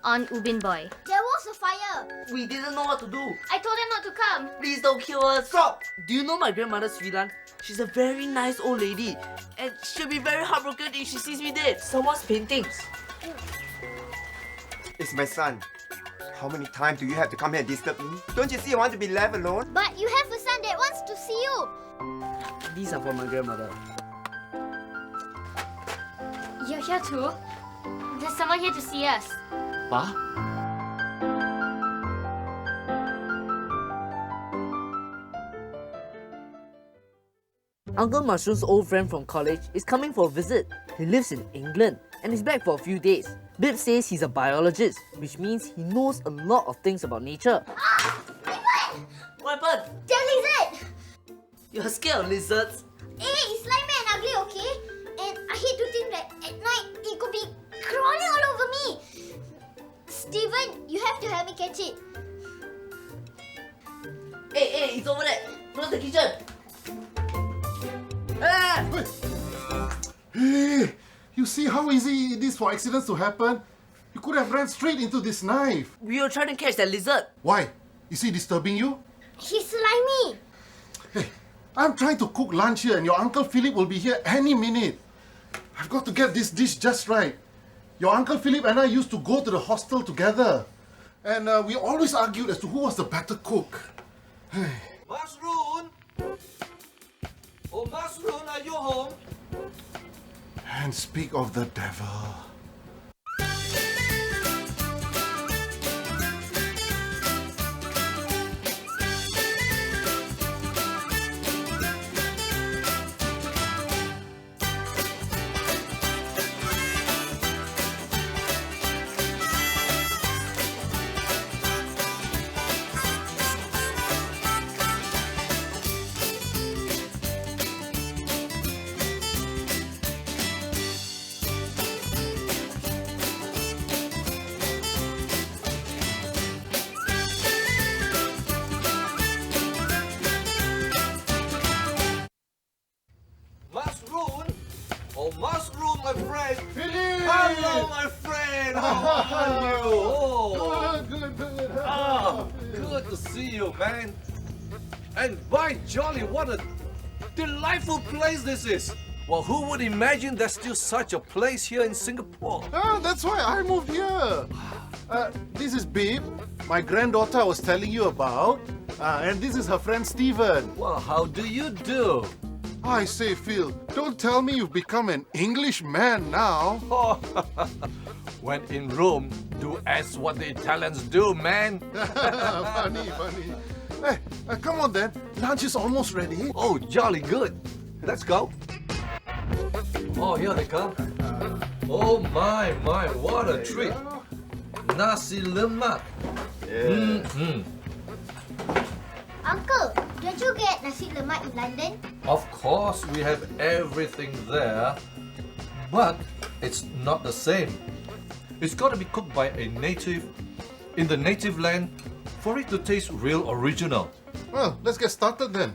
on Ubin Boy. There was a fire. We didn't know what to do. I told them not to come. Please don't kill us. Stop! Do you know my grandmother's Philan? She's a very nice old lady. And she'll be very heartbroken if she sees me dead. Someone's paintings. It's my son. How many times do you have to come here and disturb me? Don't you see I want to be left alone? But you have a son that wants to see you. These are for my grandmother. You're here too? There's someone here to see us. Pa? Uncle Masrun's old friend from college is coming for a visit. He lives in England and is back for a few days. Bib says he's a biologist, which means he knows a lot of things about nature. What happened? They're lizard. You're scared of lizards? Hey, it's slimy and ugly, okay? And I hate to think that at night it could be crawling all over me. Steven, you have to help me catch it. Hey, it's over there. Close the kitchen. Ah! Hey, you see how easy it is for accidents to happen? You could have ran straight into this knife. We were trying to catch that lizard. Why? Is he disturbing you? He's slimy. Hey, I'm trying to cook lunch here and your Uncle Phillip will be here any minute. I've got to get this dish just right. Your Uncle Phillip and I used to go to the hostel together. And we always argued as to who was the better cook. Masrun! Oh, Masrun, are you home? And speak of the devil. Masrun! Oh, Masrun, my friend! Phillip! Hello, my friend! How are you? Oh, Good. good to see you, man. And by jolly, what a delightful place this is. Well, who would imagine there's still such a place here in Singapore? That's why I moved here. This is Babe, my granddaughter I was telling you about. And this is her friend Steven. Well, how do you do? I say, Phil, don't tell me you've become an English man now. Oh, when in Rome, do as what the Italians do, man. Funny. Hey, come on then. Lunch is almost ready. Oh, jolly good. Let's go. Oh, here they come. Oh my, what a treat. Nasi lemak. Uncle, don't you get nasi lemak in London? Of course, we have everything there, but it's not the same. It's got to be cooked by a native, in the native land, for it to taste real original. Well, let's get started then.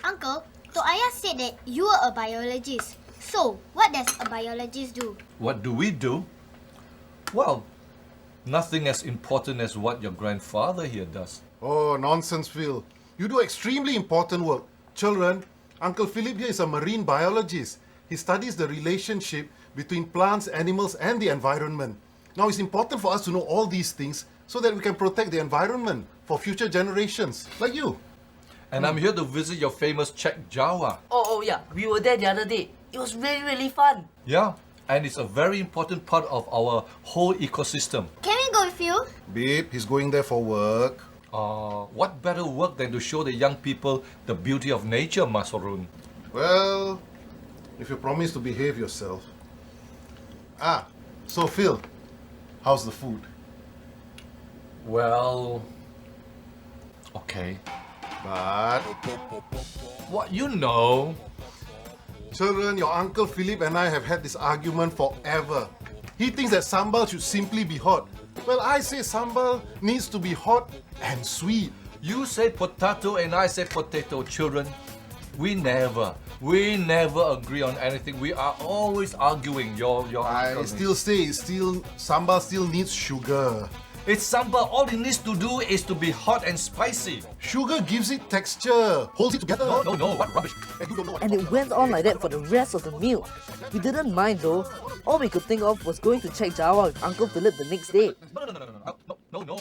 Uncle, Tok Ayah said that you are a biologist. So, what does a biologist do? What do we do? Well, nothing as important as what your grandfather here does. Oh, nonsense, Phil. You do extremely important work. Children, Uncle Phillip here is a marine biologist. He studies the relationship between plants, animals, and the environment. Now, it's important for us to know all these things so that we can protect the environment for future generations, like you. And I'm here to visit your famous Chek Jawa. Oh yeah, we were there the other day. It was really fun. Yeah, and it's a very important part of our whole ecosystem. Can we go with you? Babe, he's going there for work. What better work than to show the young people the beauty of nature, Masrun? Well, if you promise to behave yourself. So Phil, how's the food? Well, okay. But, What you know? children, your Uncle Phillip and I have had this argument forever. He thinks that sambal should simply be hot. Well, I say sambal needs to be hot and sweet. You say potato and I say potato, children. We never, We never agree on anything. We are always arguing. Your I uncle still say, sambal still needs sugar. It's sambal. All it needs to do is to be hot and spicy. Sugar gives it texture, holds it together. No, what rubbish. And you don't know what- And it went on like that for the rest of the meal. We didn't mind though. All we could think of was going to Chek Jawa with Uncle Phillip the next day. No.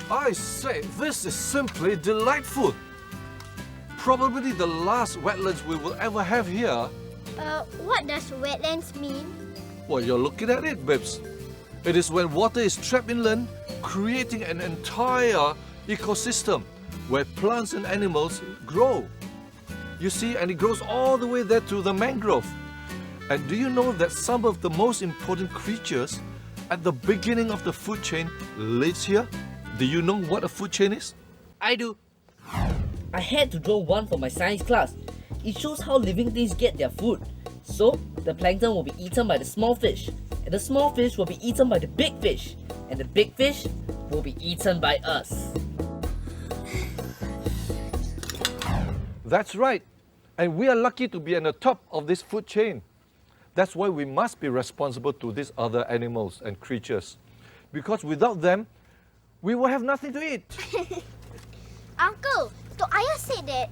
I say, this is simply delightful. Probably the last wetlands we will ever have here. What does wetlands mean? Well, you're looking at it, Bibbs. It is when water is trapped inland, creating an entire ecosystem where plants and animals grow. You see, and it grows all the way there to the mangrove. And do you know that some of the most important creatures at the beginning of the food chain lives here? Do you know what a food chain is? I do. I had to draw one for my science class. It shows how living things get their food. So, the plankton will be eaten by the small fish, and the small fish will be eaten by the big fish, and the big fish will be eaten by us. That's right. And we are lucky to be at the top of this food chain. That's why we must be responsible to these other animals and creatures. Because without them, we will have nothing to eat. Uncle, so Ayah said that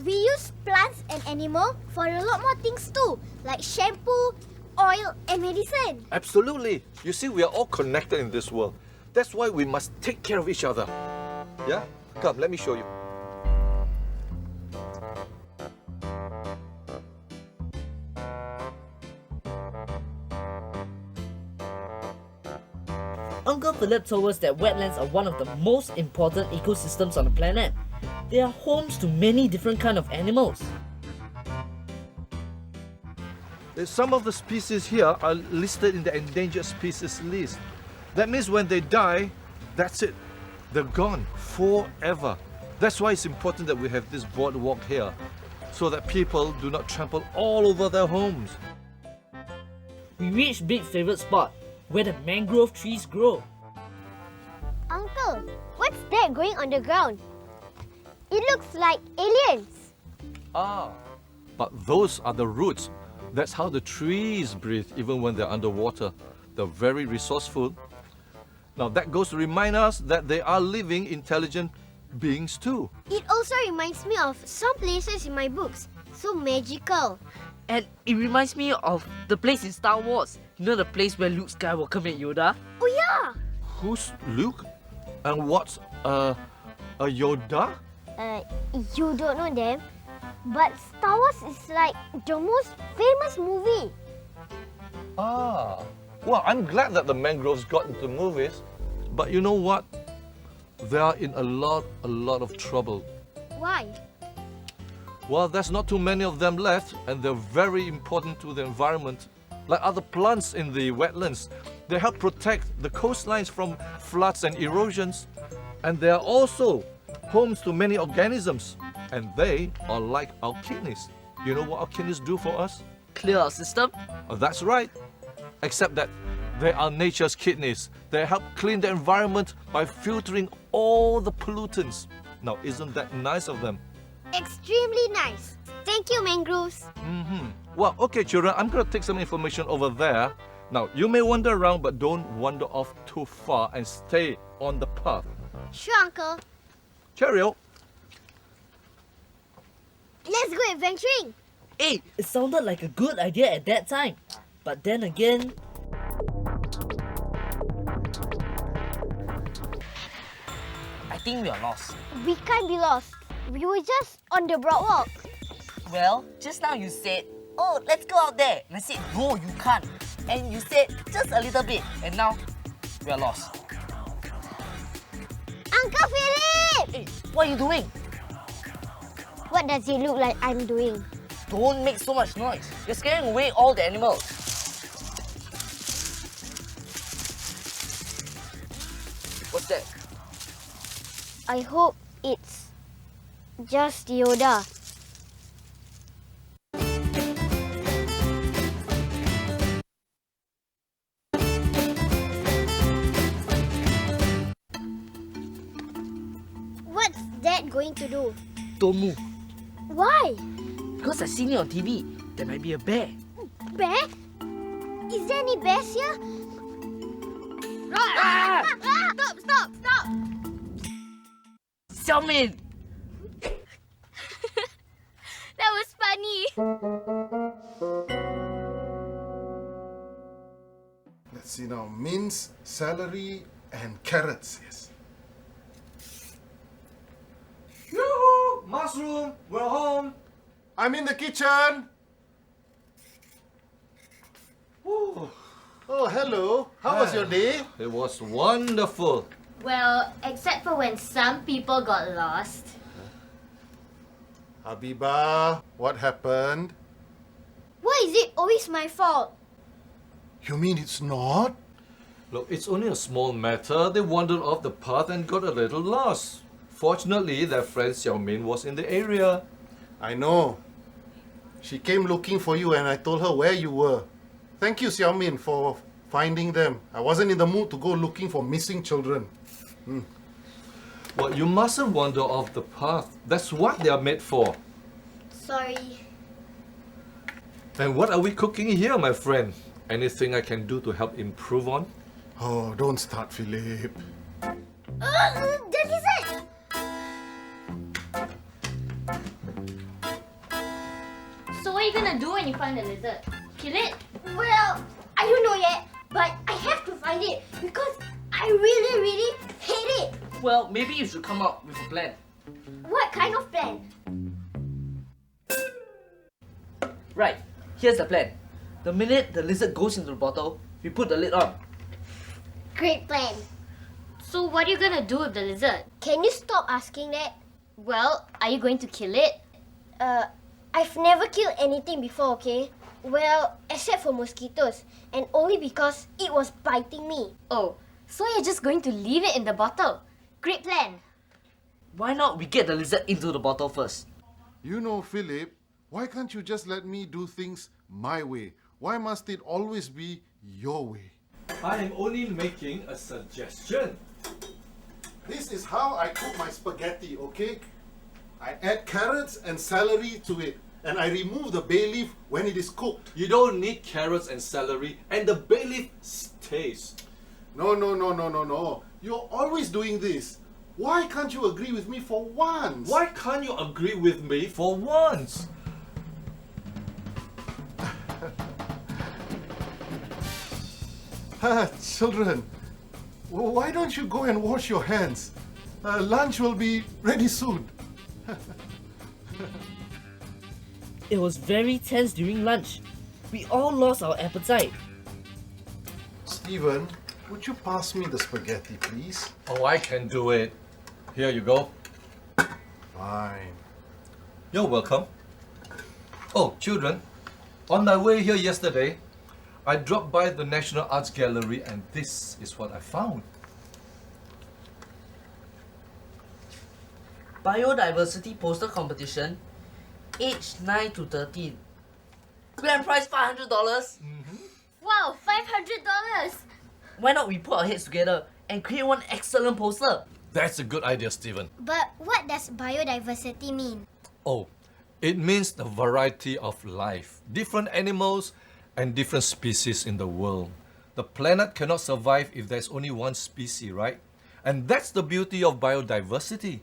we use plants and animal for a lot more things too, like shampoo, oil and medicine. Absolutely. You see, we are all connected in this world. That's why we must take care of each other. Yeah? Come, let me show you. Uncle Phillip told us that wetlands are one of the most important ecosystems on the planet. They are homes to many different kinds of animals. Some of the species here are listed in the endangered species list. That means when they die, that's it. They're gone forever. That's why it's important that we have this boardwalk here, so that people do not trample all over their homes. We reached Big's favorite spot, where the mangrove trees grow. Uncle, what's that growing on the ground? It looks like aliens. Ah, but those are the roots. That's how the trees breathe even when they're underwater. They're very resourceful. Now that goes to remind us that they are living, intelligent beings too. It also reminds me of some places in my books. So magical. And it reminds me of the place in Star Wars. You know the place where Luke Skywalker met Yoda? Oh yeah! Who's Luke? And what's a Yoda? You don't know them, but Star Wars is like the most famous movie. Ah, well, I'm glad that the mangroves got into movies. But you know what? They are in a lot of trouble. Why? Well, there's not too many of them left, and they're very important to the environment. Like other plants in the wetlands, they help protect the coastlines from floods and erosions. And they are also homes to many organisms, and they are like our kidneys. You know what our kidneys do for us? Clear our system? Oh, that's right. Except that they are nature's kidneys. They help clean the environment by filtering all the pollutants. Now, isn't that nice of them? Extremely nice. Thank you, mangroves. Well, okay, children, I'm going to take some information over there. Now, you may wander around, but don't wander off too far and stay on the path. Sure, Uncle. Cheerio. Let's go adventuring. Hey, it sounded like a good idea at that time. But then again... I think we are lost. We can't be lost. We were just on the boardwalk. Well, just now you said, oh, let's go out there. And I said, no, you can't. And you said, just a little bit. And now, we are lost. Uncle Phillip! Hey, what are you doing? What does it look like I'm doing? Don't make so much noise. You're scaring away all the animals. What's that? I hope it's just Yoda. that going to do? Don't move. Why? Because I've seen it on TV. There might be a bear. Bear? Is there any bears here? Ah! Stop! Xiaomin! That was funny. Let's see now. Mince, celery, and carrots. Yes. Yoo-hoo! Masrun, we're home. I'm in the kitchen. Ooh, Oh, hello. How was your day? it was wonderful. Well, except for when some people got lost. Habiba, what happened? Why is it always my fault? You mean it's not? Look, it's only a small matter. They wandered off the path and got a little lost. Fortunately, their friend Xiaomin was in the area. I know. She came looking for you and I told her where you were. Thank you, Xiaomin, for finding them. I wasn't in the mood to go looking for missing children. Well, you mustn't wander off the path. That's what they are made for. Sorry. And what are we cooking here, my friend? Anything I can do to help improve on? Oh, don't start, Philip. The lizard! So what are you gonna do when you find the lizard? Kill it? Well, I don't know yet, but I have to find it because I really hate it. Well, maybe you should come up with a plan. What kind of plan? Right, here's the plan. The minute the lizard goes into the bottle, we put the lid on. Great plan. So what are you gonna do with the lizard? Can you stop asking that? Well, are you going to kill it? I've never killed anything before, okay? Well, except for mosquitoes, and only because it was biting me. Oh, so you're just going to leave it in the bottle? Great plan. Why not we get the lizard into the bottle first? You know, Philip, why can't you just let me do things my way? Why must it always be your way? I am only making a suggestion. This is how I cook my spaghetti, okay? I add carrots and celery to it, and I remove the bay leaf when it is cooked. You don't need carrots and celery, and the bay leaf stays. No. You're always doing this. Why can't you agree with me for once? Why can't you agree with me for once? Children, why don't you go and wash your hands? Lunch will be ready soon. It was very tense during lunch. We all lost our appetite. Stephen, would you pass me the spaghetti, please? Oh, I can do it. Here you go. Fine. You're welcome. Oh, children, on my way here yesterday, I dropped by the National Arts Gallery and this is what I found. Biodiversity poster competition, age 9 to 13. Grand prize $500. Wow, $500! Why not we put our heads together and create one excellent poster? That's a good idea, Stephen. But what does biodiversity mean? Oh, it means the variety of life, different animals and different species in the world. The planet cannot survive if there's only one species, right? And that's the beauty of biodiversity.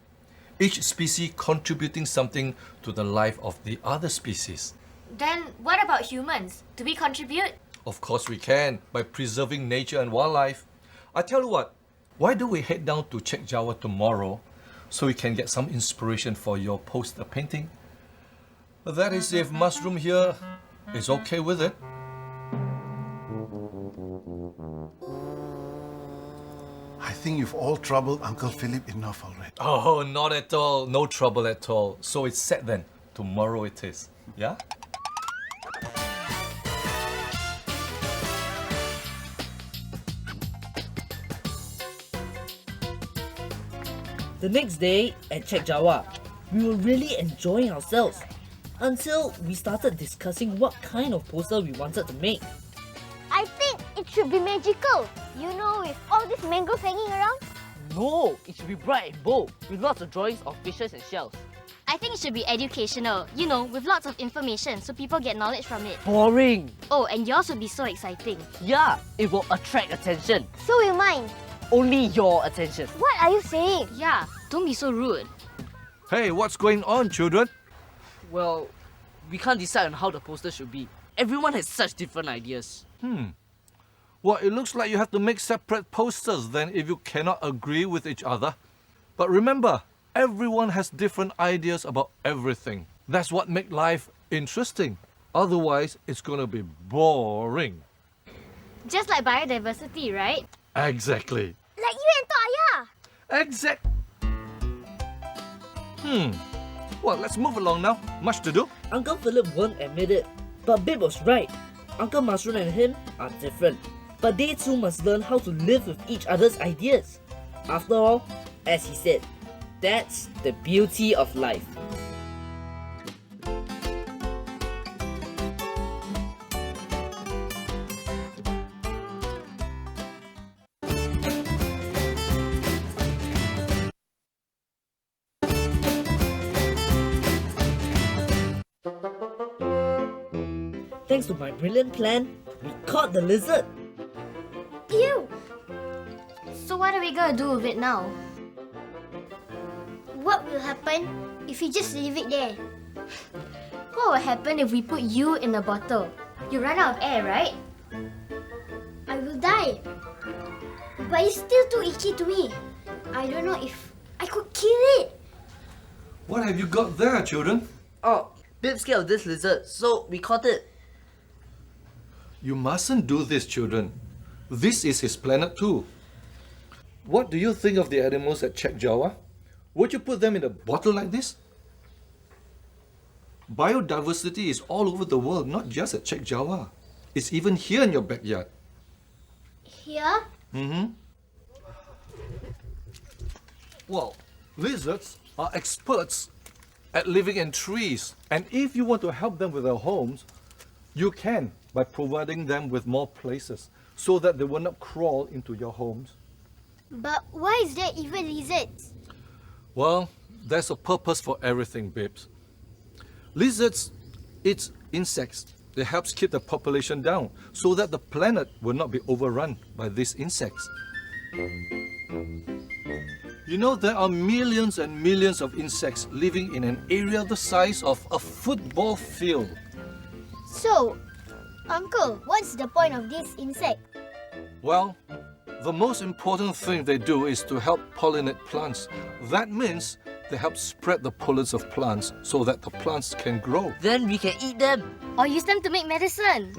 Each species contributing something to the life of the other species. Then what about humans? Do we contribute? Of course we can, by preserving nature and wildlife. I tell you what, why don't we head down to Chek Jawa tomorrow so we can get some inspiration for your poster painting? That is if Masrun here is okay with it. I think you've all troubled Uncle Philip enough already. Oh, not at all. No trouble at all. So it's set then. Tomorrow it is. Yeah? The next day at Chek Jawa, we were really enjoying ourselves until we started discussing what kind of poster we wanted to make. I think it should be magical. You know, with all these mangroves hanging around. No, it should be bright and bold, with lots of drawings of fishes and shells. I think it should be educational, you know, with lots of information so people get knowledge from it. Boring! Oh, and yours would be so exciting. Yeah, it will attract attention. So will mine. Only your attention. What are you saying? Yeah, don't be so rude. Hey, what's going on, children? Well, we can't decide on how the poster should be. Everyone has such different ideas. Well, it looks like you have to make separate posters then if you cannot agree with each other. But remember, everyone has different ideas about everything. That's what makes life interesting. Otherwise, it's going to be boring. Just like biodiversity, right? Exactly. Like you and Tok Ayah. Exact. Well, let's move along now. Much to do. Uncle Phillip won't admit it, but Bib was right. Uncle Masrun and him are different, but they too must learn how to live with each other's ideas. After all, as he said, that's the beauty of life. Thanks to my brilliant plan, we caught the lizard. Ew. So what are we gonna do with it now? What will happen if you just leave it there? What will happen if we put you in a bottle? You run out of air, right? I will die. But it's still too itchy to me. I don't know if I could kill it. What have you got there, children? Oh, Bib's scared of this lizard, so we caught it. You mustn't do this, children. This is his planet too. What do you think of the animals at Chek Jawa? Would you put them in a bottle like this? Biodiversity is all over the world, not just at Chek Jawa. It's even here in your backyard. Here? Well, lizards are experts at living in trees. And if you want to help them with their homes, you can by providing them with more places so that they will not crawl into your homes. But why is there even lizards? Well, there's a purpose for everything, babes. Lizards eat insects. It helps keep the population down so that the planet will not be overrun by these insects. You know, there are millions and millions of insects living in an area the size of a football field. So, Uncle, what's the point of this insect? Well, the most important thing they do is to help pollinate plants. That means they help spread the pollens of plants so that the plants can grow. Then we can eat them. Or use them to make medicine?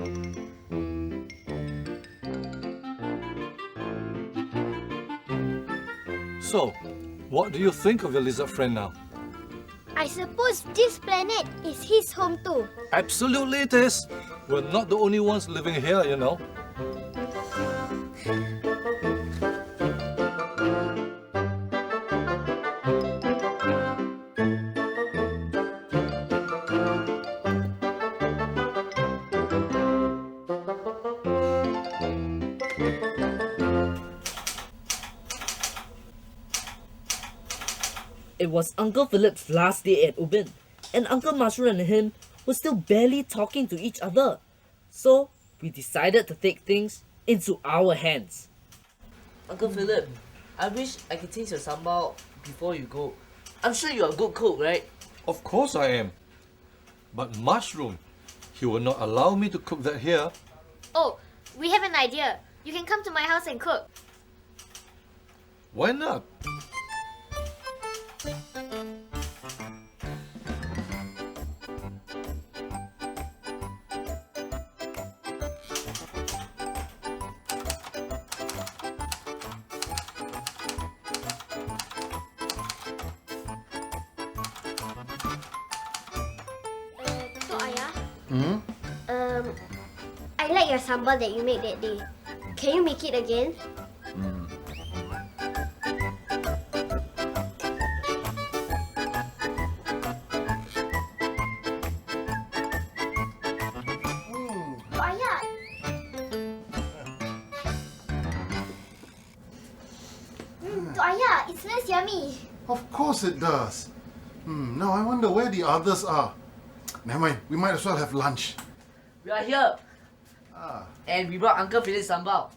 So, what do you think of your lizard friend now? I suppose this planet is his home too. Absolutely it is. We're not the only ones living here, you know. It was Uncle Philip's last day at Ubin, and Uncle Masrun and him were still barely talking to each other. So, we decided to take things into our hands. Uncle Philip, I wish I could taste your sambal before you go. I'm sure you're a good cook, right? Of course I am. But Masrun, he will not allow me to cook that here. Oh, we have an idea. You can come to my house and cook. Why not? Tok Ayah? I like your sambal that you made that day. Can you make it again? Tok Ayah! Tok Ayah, it smells yummy. Of course it does. Now I wonder where the others are. Never mind, we might as well have lunch. We are here. And we brought Uncle Philip sambal.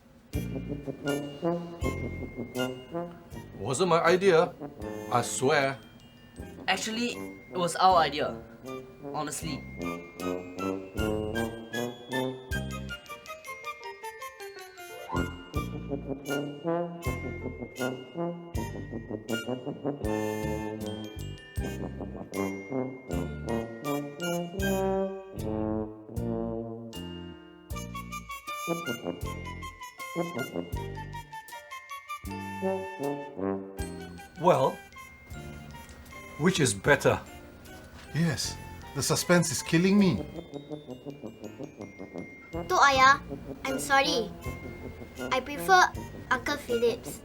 Wasn't my idea, I swear. Actually, it was our idea. Honestly. Well, which is better? Yes, the suspense is killing me. To Ayah, I'm sorry. I prefer Uncle Philip's.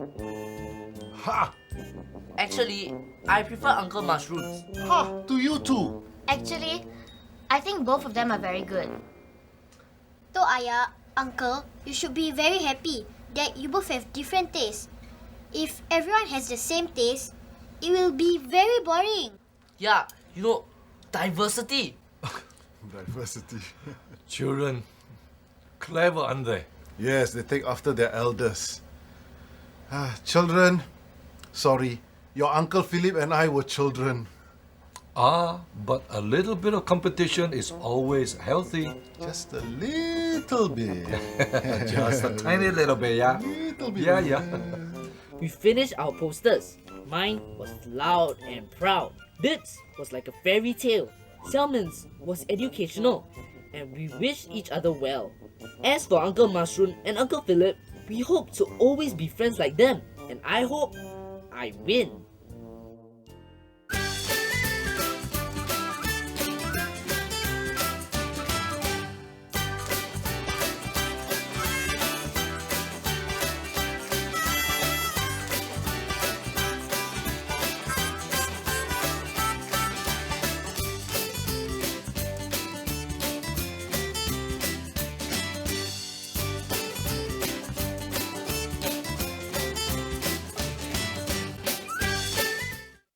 Ha! Actually, I prefer Uncle Masrun's. Ha! To you too. Actually, I think both of them are very good. To Ayah, Uncle, you should be very happy that you both have different tastes. If everyone has the same taste, it will be very boring. Yeah, you know, diversity. Diversity. Children, clever, aren't they? Yes, they take after their elders. Children, sorry, your Uncle Philip and I were children. But a little bit of competition is always healthy. Just a little bit. Just a tiny little bit, yeah? Little bit. Yeah. We finished our posters. Mine was loud and proud. Bib's was like a fairy tale. Xiaomin's was educational. And we wished each other well. As for Uncle Masrun and Uncle Philip, we hope to always be friends like them. And I hope I win.